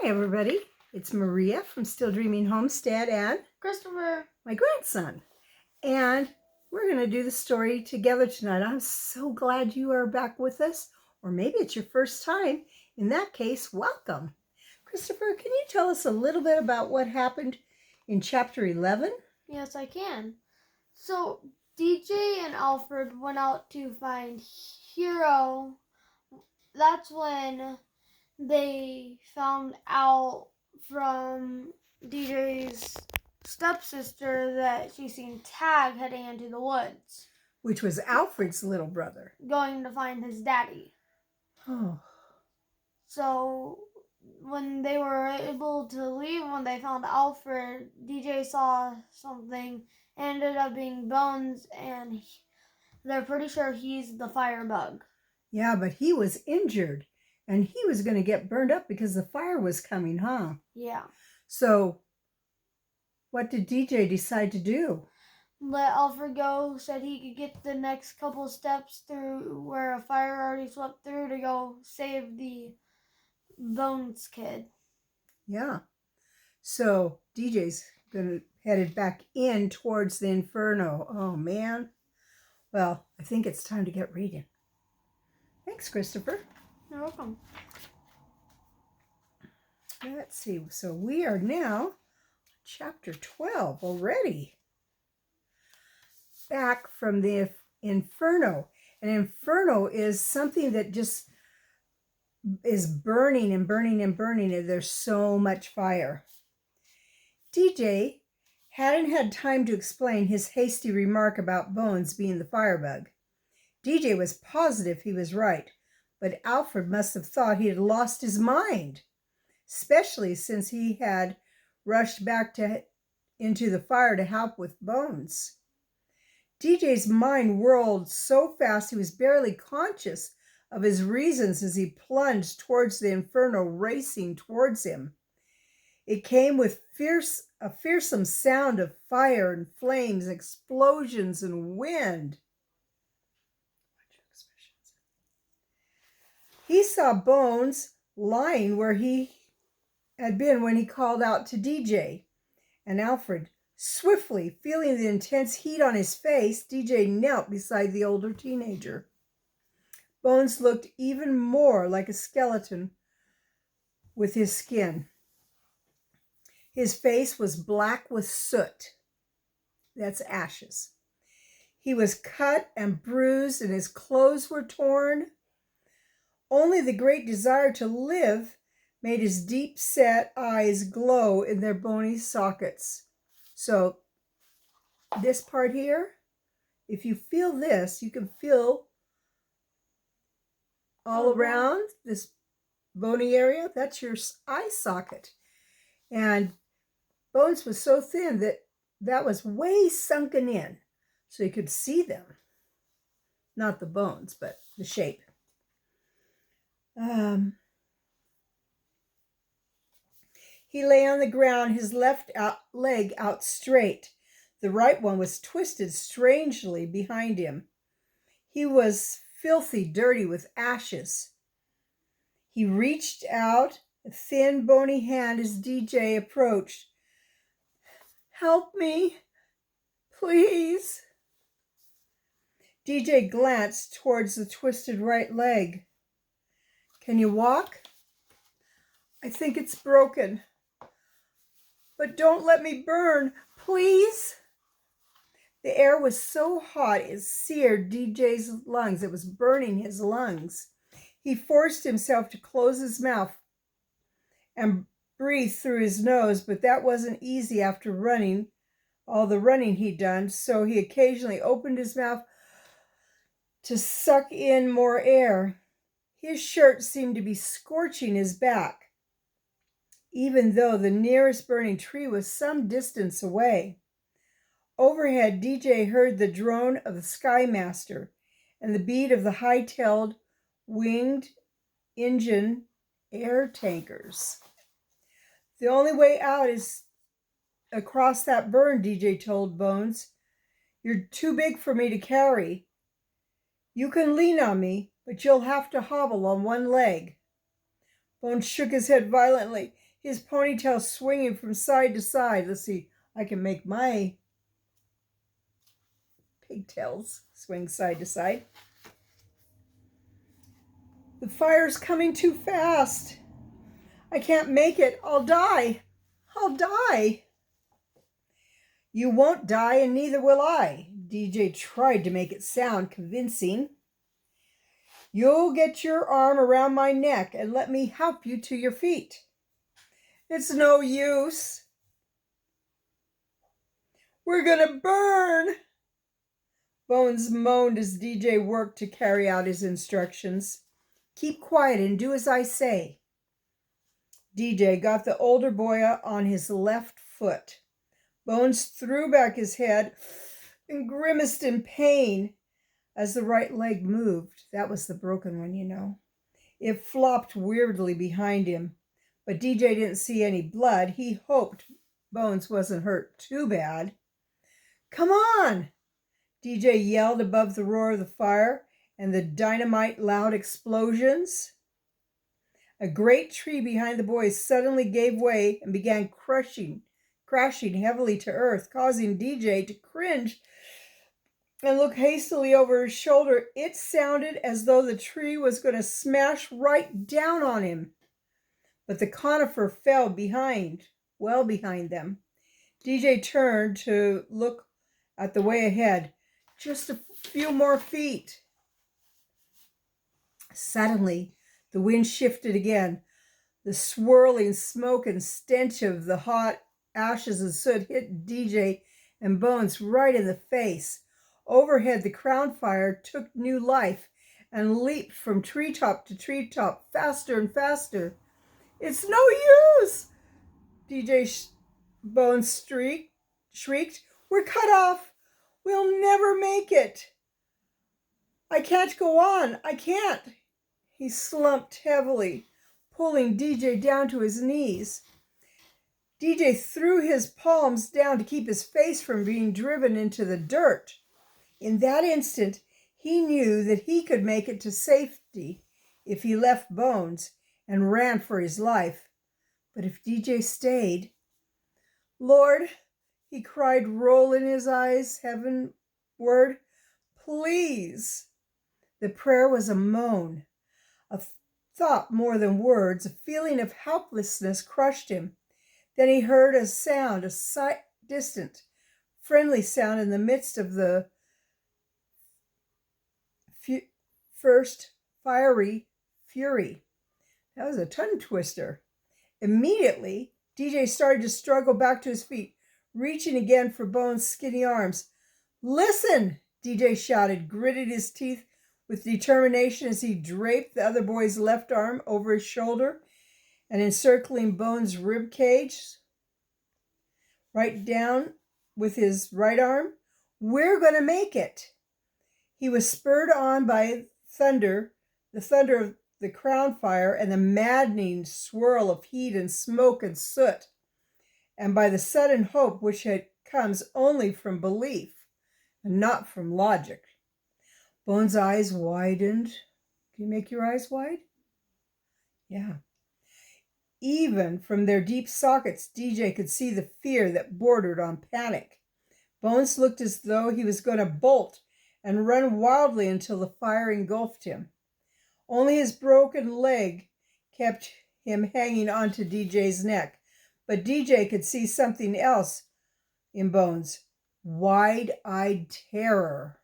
Hi, everybody. It's Maria from Still Dreaming Homestead and Christopher, my grandson. And we're going to do the story together tonight. I'm so glad you are back with us, or maybe it's your first time. In that case, welcome. Christopher, can you tell us a little bit about what happened in chapter 11? Yes, I can. So, DJ and Alfred went out to find Hero. That's when they found out from DJ's stepsister that she seen Tag heading into the woods, Which was Alfred's little brother. going to find his daddy. Oh. So, when they were able to leave, when they found Alfred, DJ saw something, ended up being Bones, and they're pretty sure he's the firebug. Yeah, but he was injured, and he was going to get burned up because the fire was coming, huh? Yeah. So, what did DJ decide to do? Let Alfred go, said he could get the next couple steps through where a fire already swept through to go save the Bones kid. Yeah. So DJ's headed back in towards the Inferno. Oh man. Well, I think it's time to get reading. Thanks, Christopher. You're welcome. Let's see. So we are now chapter 12 already. Back from the Inferno. An inferno is something that just is burning and burning and burning, and there's so much fire. DJ hadn't had time to explain his hasty remark about Bones being the firebug. DJ was positive he was right, but Alfred must have thought he had lost his mind, especially since he had rushed back into the fire to help with Bones. DJ's mind whirled so fast he was barely conscious of his reasons as he plunged towards the Inferno, racing towards him. It came with a fearsome sound of fire and flames, explosions and wind. He saw Bones lying where he had been when he called out to DJ. And Alfred, swiftly feeling the intense heat on his face, DJ knelt beside the older teenager. Bones looked even more like a skeleton with his skin. His face was black with soot. That's ashes. He was cut and bruised, and his clothes were torn. Only the great desire to live made his deep-set eyes glow in their bony sockets. So this part here, if you feel this, you can feel all around this bony area. That's your eye socket. And Bones was so thin that was way sunken in, so you could see them. Not the bones, but the shape. He lay on the ground, his left leg out straight. The right one was twisted strangely behind him. He was filthy dirty with ashes. He reached out a thin, bony hand as DJ approached. "Help me, please." DJ glanced towards the twisted right leg. "Can you walk?" "I think it's broken. But don't let me burn, please." The air was so hot it seared DJ's lungs. It was burning his lungs. He forced himself to close his mouth and breathe through his nose, but that wasn't easy after all the running he'd done, so he occasionally opened his mouth to suck in more air. His shirt seemed to be scorching his back, even though the nearest burning tree was some distance away. Overhead, DJ heard the drone of the Skymaster and the beat of the high-tailed winged engine air tankers. "The only way out is across that burn," DJ told Bones. "You're too big for me to carry. You can lean on me, but you'll have to hobble on one leg." Bones shook his head violently. his ponytail swinging from side to side. Let's see, I can make my pigtails swing side to side. The fire's coming too fast. I can't make it. I'll die. I'll die. You won't die, and neither will I. DJ tried to make it sound convincing. You'll get your arm around my neck and let me help you to your feet. It's no use. We're gonna burn. Bones moaned as DJ worked to carry out his instructions. Keep quiet and do as I say. DJ got the older boy on his left foot. Bones threw back his head and grimaced in pain as the right leg moved. That was the broken one, you know. It flopped weirdly behind him, but DJ didn't see any blood. He hoped Bones wasn't hurt too bad. Come on! DJ yelled above the roar of the fire and the dynamite loud explosions. A great tree behind the boys suddenly gave way and began crashing heavily to earth, causing DJ to cringe and look hastily over his shoulder. It sounded as though the tree was going to smash right down on him. But the conifer fell well behind them. DJ turned to look at the way ahead. Just a few more feet. Suddenly, the wind shifted again. The swirling smoke and stench of the hot ashes and soot hit DJ and Bones right in the face. Overhead, the crown fire took new life and leaped from treetop to treetop, faster and faster. It's no use! DJ Bones shrieked. We're cut off. We'll never make it. I can't go on. I can't. He slumped heavily, pulling DJ down to his knees. DJ threw his palms down to keep his face from being driven into the dirt. In that instant, he knew that he could make it to safety if he left Bones and ran for his life. But if DJ stayed, Lord, he cried, rolling his eyes heavenward, please. The prayer was a moan, a thought more than words. A feeling of helplessness crushed him. Then he heard a sound, a distant, friendly sound in the midst of the first fiery fury. That was a tongue twister. Immediately, DJ started to struggle back to his feet, reaching again for Bones' skinny arms. Listen, DJ shouted, gritted his teeth with determination as he draped the other boy's left arm over his shoulder and encircling Bones' rib cage, right down with his right arm. We're going to make it. He was spurred on by thunder, the thunder of the crown fire and the maddening swirl of heat and smoke and soot, and by the sudden hope which comes only from belief and not from logic. Bones' eyes widened. Can you make your eyes wide? Yeah. Even from their deep sockets, DJ could see the fear that bordered on panic. Bones looked as though he was going to bolt and run wildly until the fire engulfed him. Only his broken leg kept him hanging onto DJ's neck. But DJ could see something else in Bones. Wide-eyed terror.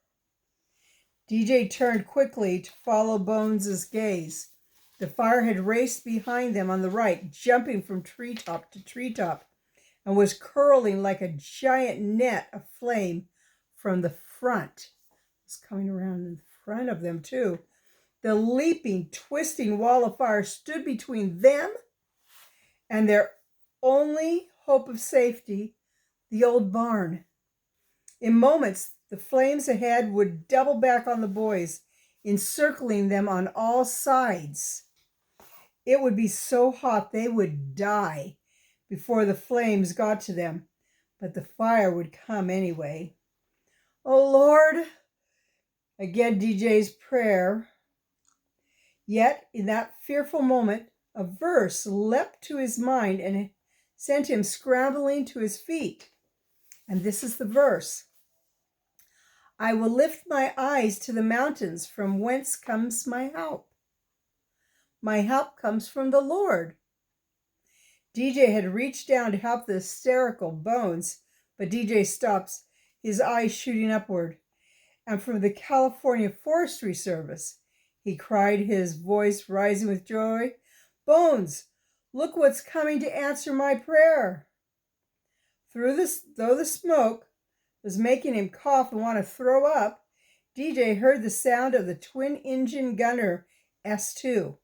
DJ turned quickly to follow Bones' gaze. The fire had raced behind them on the right, jumping from treetop to treetop, and was curling like a giant net of flame from the front. It was coming around in front of them, too. The leaping, twisting wall of fire stood between them and their only hope of safety, the old barn. In moments, the flames ahead would double back on the boys, encircling them on all sides. It would be so hot they would die before the flames got to them, but the fire would come anyway. Oh, Lord! Again DJ's prayer. Yet, in that fearful moment a verse leapt to his mind and sent him scrambling to his feet. And this is the verse. I will lift my eyes to the mountains, from whence comes my help. My help comes from the Lord. DJ had reached down to help the hysterical Bones, but DJ stops, his eyes shooting upward. And from the California Forestry Service, he cried, his voice rising with joy, Bones, look what's coming to answer my prayer. Though the smoke was making him cough and want to throw up, DJ heard the sound of the twin-engine gunner S2.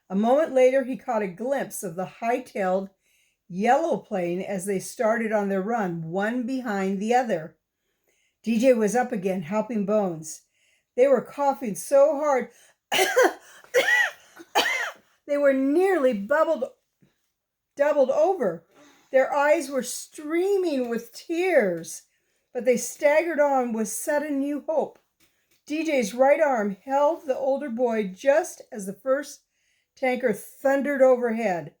A moment later, he caught a glimpse of the high-tailed yellow plane as they started on their run, one behind the other. DJ was up again, helping Bones. They were coughing so hard, they were nearly doubled over. Their eyes were streaming with tears, but they staggered on with sudden new hope. DJ's right arm held the older boy just as the first tanker thundered overhead.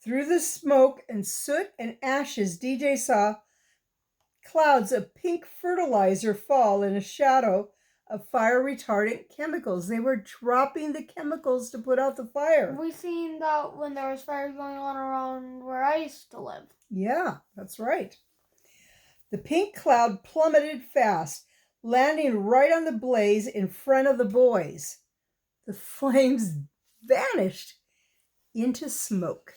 Through the smoke and soot and ashes, DJ saw clouds of pink fertilizer fall in a shadow of fire-retardant chemicals. They were dropping the chemicals to put out the fire. We seen that when there was fire going on around where I used to live. Yeah, that's right. The pink cloud plummeted fast, landing right on the blaze in front of the boys. The flames vanished into smoke.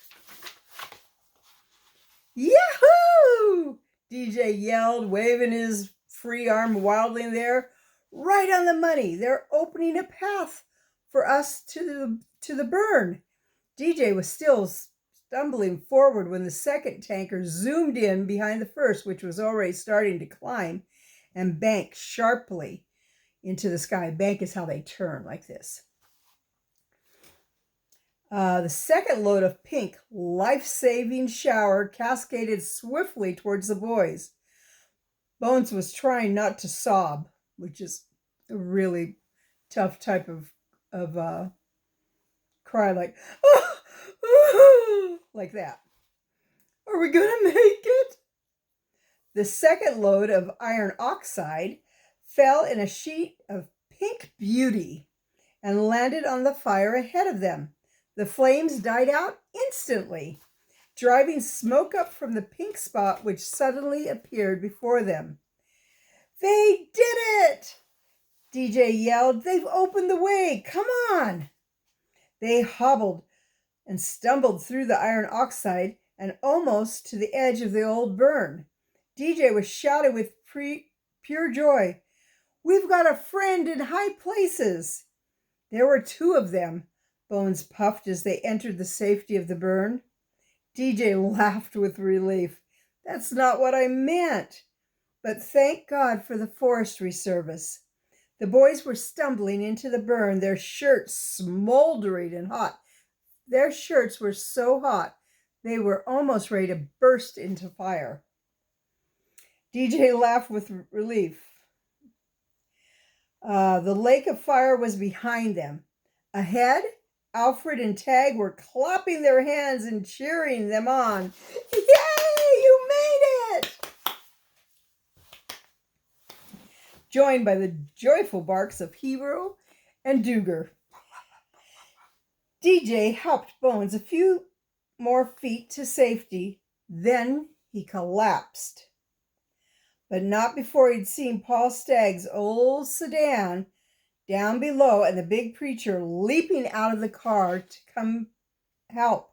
Yahoo! DJ yelled, waving his free arm wildly in the air. Right on the money. They're opening a path for us to the burn. DJ was still stumbling forward when the second tanker zoomed in behind the first, which was already starting to climb, and banked sharply into the sky. Bank is how they turn, like this. The second load of pink, life-saving shower cascaded swiftly towards the boys. Bones was trying not to sob, which is a really tough type of cry, like that. Are we gonna make it? The second load of iron oxide fell in a sheet of pink beauty and landed on the fire ahead of them. The flames died out instantly, driving smoke up from the pink spot which suddenly appeared before them. They did it! DJ yelled. They've opened the way. Come on! They hobbled and stumbled through the iron oxide and almost to the edge of the old burn. DJ was shouting with pure joy. We've got a friend in high places. There were two of them, Bones puffed as they entered the safety of the burn. DJ laughed with relief. That's not what I meant. But thank God for the Forestry Service. The boys were stumbling into the burn, their shirts smoldering and hot. Their shirts were so hot, they were almost ready to burst into fire. DJ laughed with relief. The lake of fire was behind them. Ahead, Alfred and Tag were clapping their hands and cheering them on. Yay, you made it! Joined by the joyful barks of Hero and Dooger. DJ helped Bones a few more feet to safety. Then he collapsed. But not before he'd seen Paul Stagg's old sedan down below and the big preacher leaping out of the car to come help.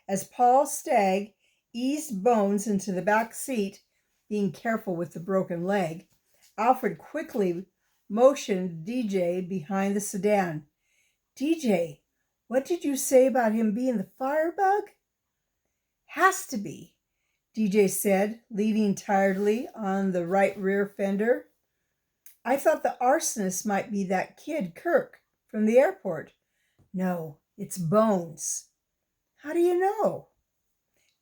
As Paul Stagg eased Bones into the back seat, being careful with the broken leg, Alfred quickly motioned DJ behind the sedan. DJ, what did you say about him being the firebug? Has to be, DJ said, leaning tiredly on the right rear fender. I thought the arsonist might be that kid, Kirk, from the airport. No, it's Bones. How do you know?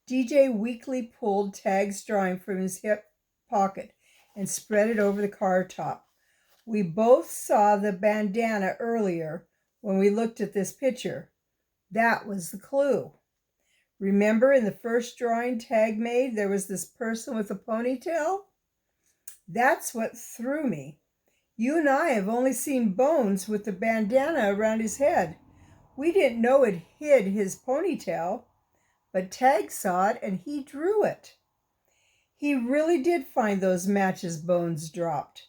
DJ weakly pulled Tag's drawing from his hip pocket and spread it over the car top. We both saw the bandana earlier when we looked at this picture. That was the clue. Remember in the first drawing Tag made, there was this person with a ponytail? That's what threw me. You and I have only seen Bones with the bandana around his head. We didn't know it hid his ponytail, but Tag saw it and he drew it. He really did find those matches Bones dropped.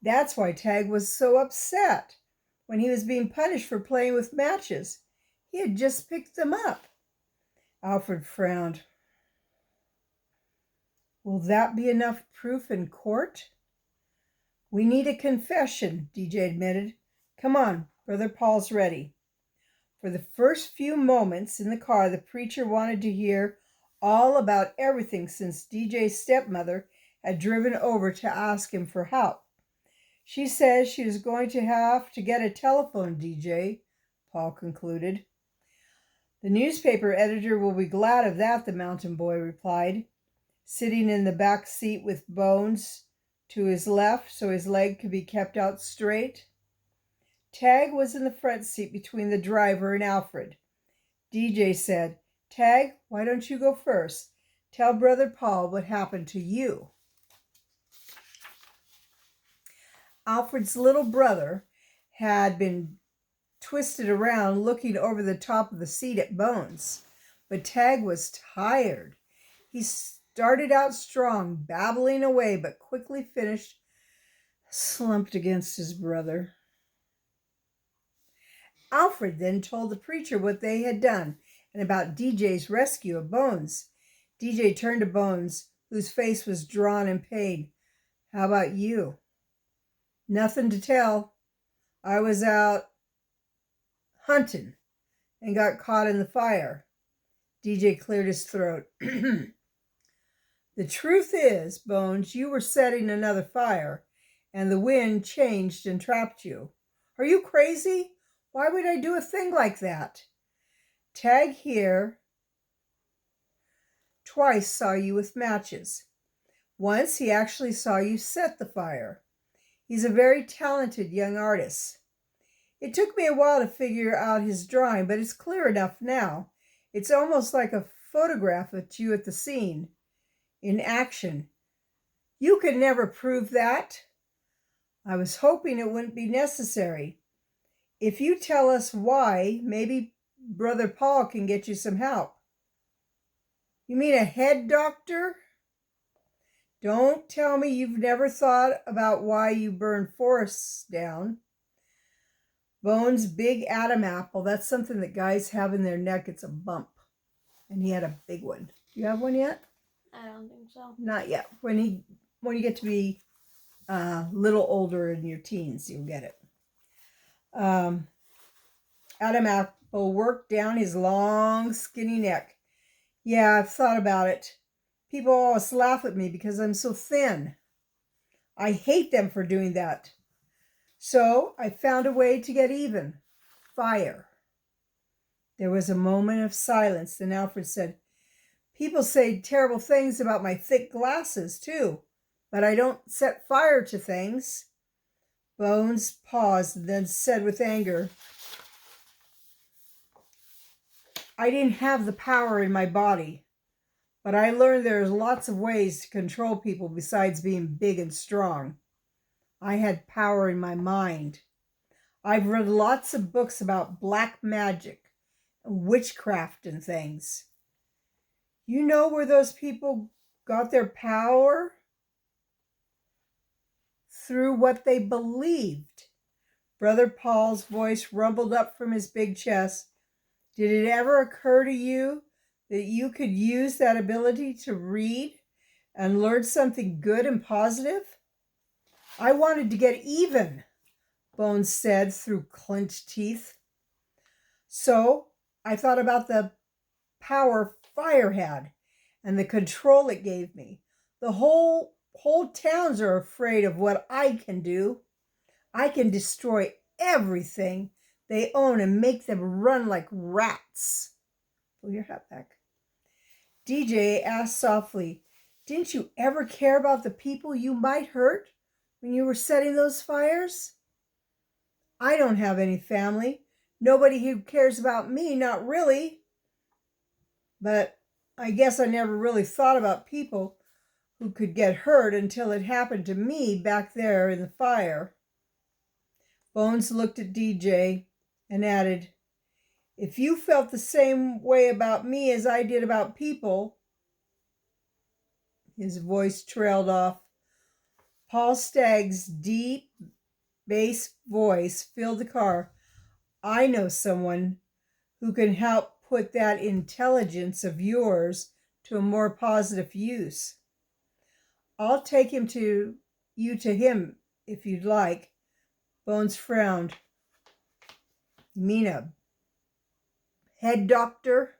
That's why Tag was so upset when he was being punished for playing with matches. He had just picked them up. Alfred frowned. Will that be enough proof in court? We need a confession, DJ admitted. Come on, Brother Paul's ready. For the first few moments in the car, the preacher wanted to hear all about everything since DJ's stepmother had driven over to ask him for help. She says she was going to have to get a telephone, DJ, Paul concluded. The newspaper editor will be glad of that, the mountain boy replied, sitting in the back seat with Bones to his left so his leg could be kept out straight. Tag was in the front seat between the driver and Alfred. DJ said, Tag, why don't you go first? Tell Brother Paul what happened to you. Alfred's little brother had been twisted around looking over the top of the seat at Bones, but Tag was tired. He started out strong, babbling away, but quickly finished, slumped against his brother. Alfred then told the preacher what they had done and about DJ's rescue of Bones. DJ turned to Bones, whose face was drawn in pain. How about you? Nothing to tell. I was out hunting and got caught in the fire. DJ cleared his throat. The truth is, Bones, you were setting another fire, and the wind changed and trapped you. Are you crazy? Why would I do a thing like that? Tag here twice saw you with matches. Once he actually saw you set the fire. He's a very talented young artist. It took me a while to figure out his drawing, but it's clear enough now. It's almost like a photograph of you at the scene, in action. You could never prove that. I was hoping it wouldn't be necessary. If you tell us why, maybe Brother Paul can get you some help. You mean a head doctor? Don't tell me you've never thought about why you burn forests down. Bones' big Adam apple, that's something that guys have in their neck. It's a bump. And he had a big one. You have one yet? I don't think so. Not yet. When you get to be a little older in your teens, you'll get it. Adam apple worked down his long, skinny neck. Yeah, I've thought about it. People always laugh at me because I'm so thin. I hate them for doing that. So I found a way to get even. Fire. There was a moment of silence. Then Alfred said, people say terrible things about my thick glasses, too, but I don't set fire to things. Bones paused and then said with anger, I didn't have the power in my body, but I learned there's lots of ways to control people besides being big and strong. I had power in my mind. I've read lots of books about black magic, witchcraft and things. You know where those people got their power? Through what they believed. Brother Paul's voice rumbled up from his big chest. Did it ever occur to you that you could use that ability to read and learn something good and positive? I wanted to get even, Bones said through clenched teeth. So I thought about the power fire had and the control it gave me. The whole towns are afraid of what I can do. I can destroy everything they own and make them run like rats. Pull your hat back. DJ asked softly, didn't you ever care about the people you might hurt when you were setting those fires? I don't have any family. Nobody who cares about me, not really. But I guess I never really thought about people who could get hurt until it happened to me back there in the fire. Bones looked at DJ and added, if you felt the same way about me as I did about people. His voice trailed off. Paul Stagg's deep bass voice filled the car. I know someone who can help put that intelligence of yours to a more positive use. I'll take him to him if you'd like. Bones frowned. You mean a head doctor?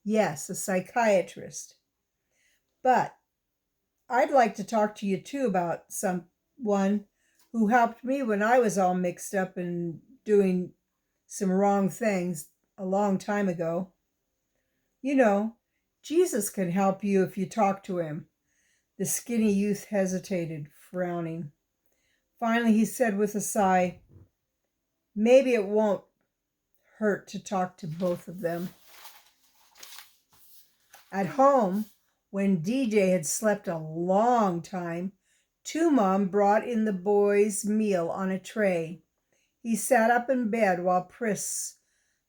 Yes, a psychiatrist. But I'd like to talk to you too about someone who helped me when I was all mixed up and doing some wrong things a long time ago. You know, Jesus can help you if you talk to him. The skinny youth hesitated, frowning. Finally, he said with a sigh, maybe it won't hurt to talk to both of them. At home, when DJ had slept a long time, Two Mom brought in the boys' meal on a tray. He sat up in bed while Pris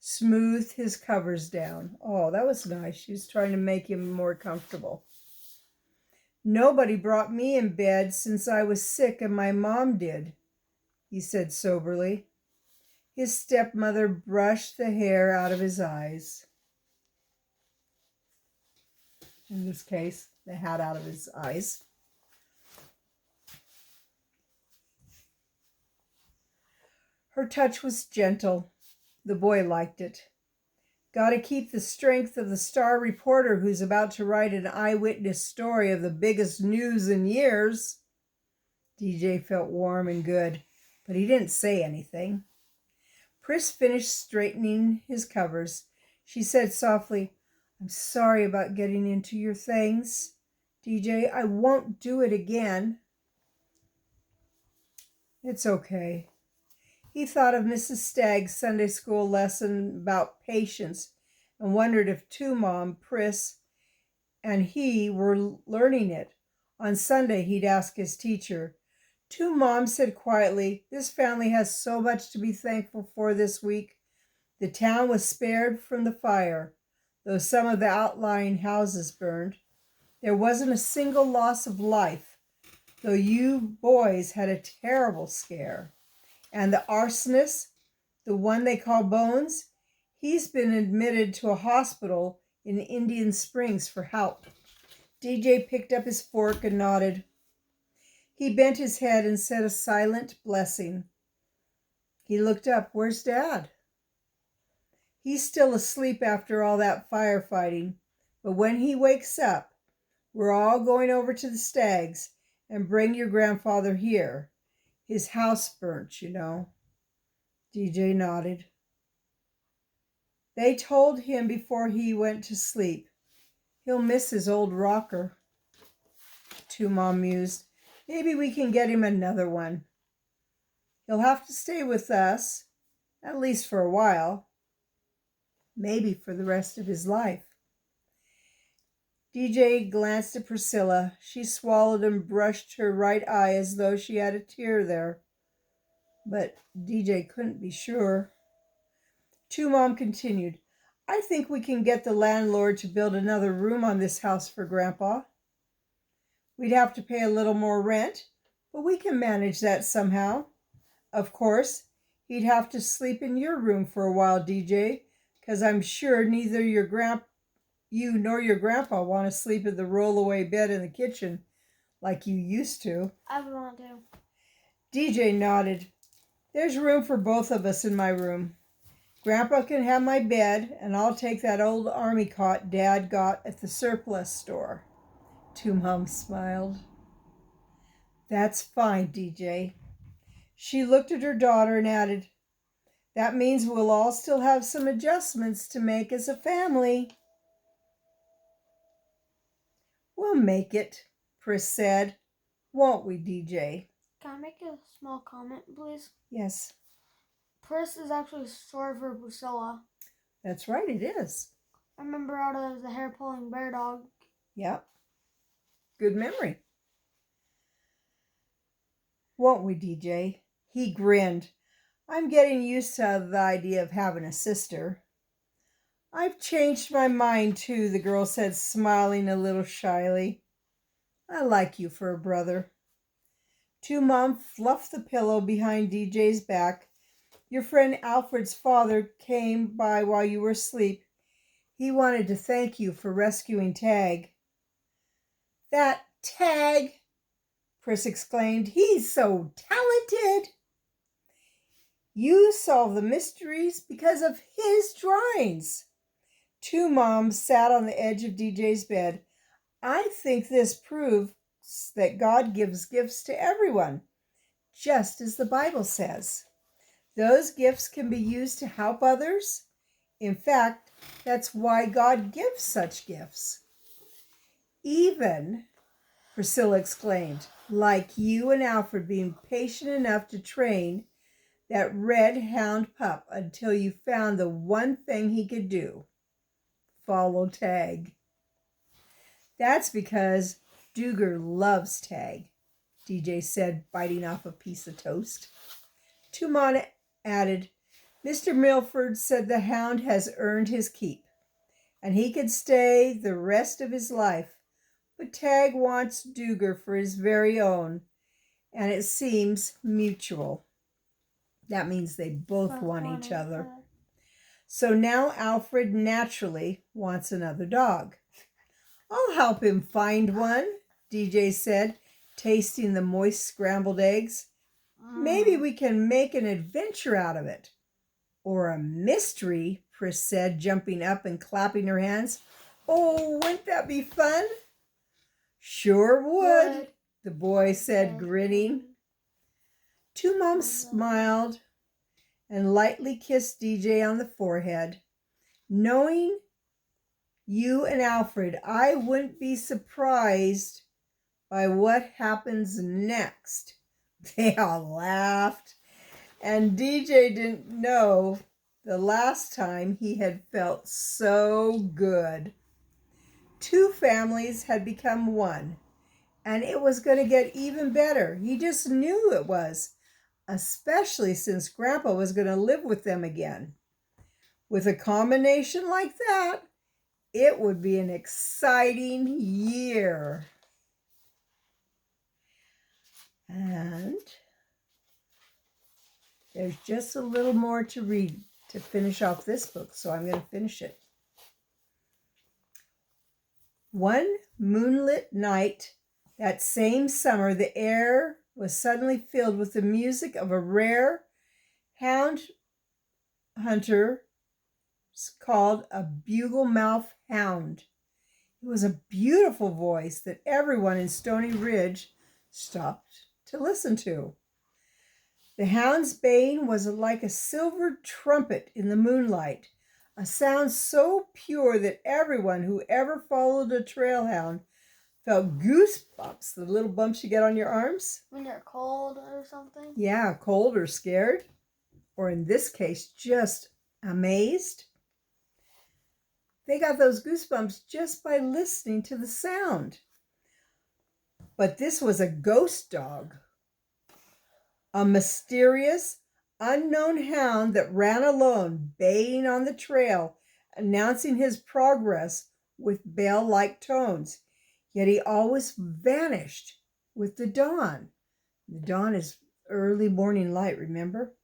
smoothed his covers down. Oh, that was nice. She was trying to make him more comfortable. Nobody brought me in bed since I was sick and my mom did, he said soberly. His stepmother brushed the hair out of his eyes. In this case, the hat out of his eyes. Her touch was gentle. The boy liked it. Gotta keep the strength of the star reporter who's about to write an eyewitness story of the biggest news in years. DJ felt warm and good, but he didn't say anything. Pris finished straightening his covers. She said softly, I'm sorry about getting into your things. DJ, I won't do it again. It's okay. He thought of Mrs. Stagg's Sunday school lesson about patience and wondered if Two Mom, Pris, and he were learning it. On Sunday, he'd ask his teacher. Two Mom said quietly, this family has so much to be thankful for this week. The town was spared from the fire, though some of the outlying houses burned. There wasn't a single loss of life, though you boys had a terrible scare. And the arsonist, the one they call Bones, he's been admitted to a hospital in Indian Springs for help. DJ picked up his fork and nodded. He bent his head and said a silent blessing. He looked up. Where's Dad? He's still asleep after all that firefighting, but when he wakes up, we're all going over to the Staggs and bring your grandfather here. His house burnt, you know. DJ nodded. They told him before he went to sleep. He'll miss his old rocker. Two Mom mused. Maybe we can get him another one. He'll have to stay with us, at least for a while. Maybe for the rest of his life. DJ glanced at Priscilla. She swallowed and brushed her right eye as though she had a tear there. But DJ couldn't be sure. Two Mom continued, I think we can get the landlord to build another room on this house for Grandpa. We'd have to pay a little more rent, but we can manage that somehow. Of course, he'd have to sleep in your room for a while, DJ, because I'm sure neither you nor your grandpa want to sleep in the rollaway bed in the kitchen like you used to. I want to. DJ nodded. There's room for both of us in my room. Grandpa can have my bed, and I'll take that old army cot Dad got at the surplus store. Two Mom smiled. That's fine, DJ. She looked at her daughter and added, that means we'll all still have some adjustments to make as a family. We'll make it, Pris said. Won't we, DJ? Can I make a small comment, please? Yes. Pris is actually short for Priscilla. That's right, it is. I remember out of the hair-pulling bear dog. Yep. Good memory. Won't we, DJ? He grinned. I'm getting used to the idea of having a sister. I've changed my mind too, the girl said, smiling a little shyly. I like you for a brother. Two Mom fluffed the pillow behind DJ's back. Your friend Alfred's father came by while you were asleep. He wanted to thank you for rescuing Tag. That Tag, Pris exclaimed. He's so talented. You solve the mysteries because of his drawings. Two Moms sat on the edge of DJ's bed. I think this proves that God gives gifts to everyone, just as the Bible says. Those gifts can be used to help others. In fact, that's why God gives such gifts. Even, Priscilla exclaimed, like you and Alfred being patient enough to train that red hound pup until you found the one thing he could do. Follow Tag. That's because Dooger loves Tag, DJ said, biting off a piece of toast. Tumon added, Mr. Milford said the hound has earned his keep, and he could stay the rest of his life, but Tag wants Dooger for his very own, and it seems mutual. That means they both want each other. So now Alfred naturally wants another dog. I'll help him find one, DJ said, tasting the moist scrambled eggs. Maybe we can make an adventure out of it. Or a mystery, Pris said, jumping up and clapping her hands. Oh, wouldn't that be fun? Sure would, the boy said, grinning. Two Moms smiled and lightly kissed DJ on the forehead. Knowing you and Alfred, I wouldn't be surprised by what happens next. They all laughed, and DJ didn't know the last time he had felt so good. Two families had become one, and it was going to get even better. He just knew it was, especially since Grandpa was going to live with them again. With a combination like that, it would be an exciting year. And there's just a little more to read to finish off this book, so I'm going to finish it. One moonlit night that same summer, the air was suddenly filled with the music of a rare hound hunter called a bugle-mouth hound. It was a beautiful voice that everyone in Stony Ridge stopped to listen to. The hound's baying was like a silver trumpet in the moonlight, a sound so pure that everyone who ever followed a trail hound felt goosebumps, the little bumps you get on your arms. When you're cold or something? Yeah, cold or scared, or in this case, just amazed. They got those goosebumps just by listening to the sound. But this was a ghost dog, a mysterious, unknown hound that ran alone, baying on the trail, announcing his progress with bell-like tones. Yet he always vanished with the dawn. The dawn is early morning light, remember?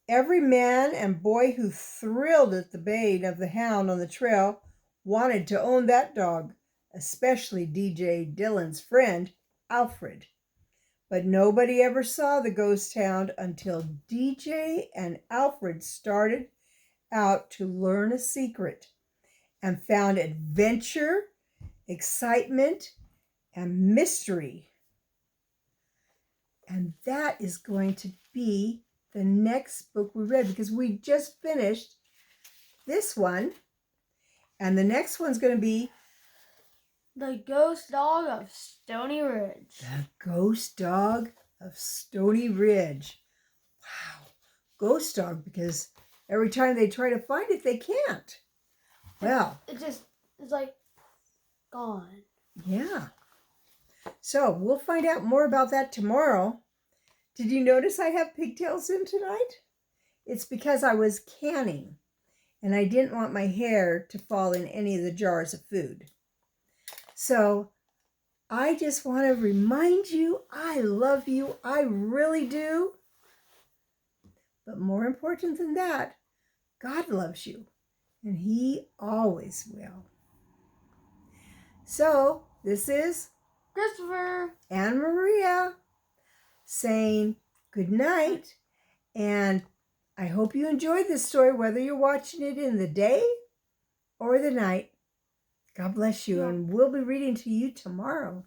Every man and boy who thrilled at the baying of the hound on the trail wanted to own that dog, especially DJ Dillon's friend, Alfred. But nobody ever saw the ghost hound until DJ and Alfred started out to learn a secret and found adventure, excitement, and mystery. And that is going to be the next book we read, because we just finished this one, and the next one's going to be The Ghost Dog of Stony Ridge. The Ghost Dog of Stony Ridge. Wow. ghost dog because every time they try to find it, they can't. Well, it's like gone. yeah. So we'll find out more about that tomorrow. Did you notice I have pigtails in tonight? It's because I was canning and I didn't want my hair to fall in any of the jars of food. So I just want to remind you, I love you. I really do. But more important than that, God loves you, and He always will. So this is Christopher Anne Maria saying good night, and I hope you enjoyed this story, whether you're watching it in the day or the night. God bless you, and we'll be reading to you tomorrow.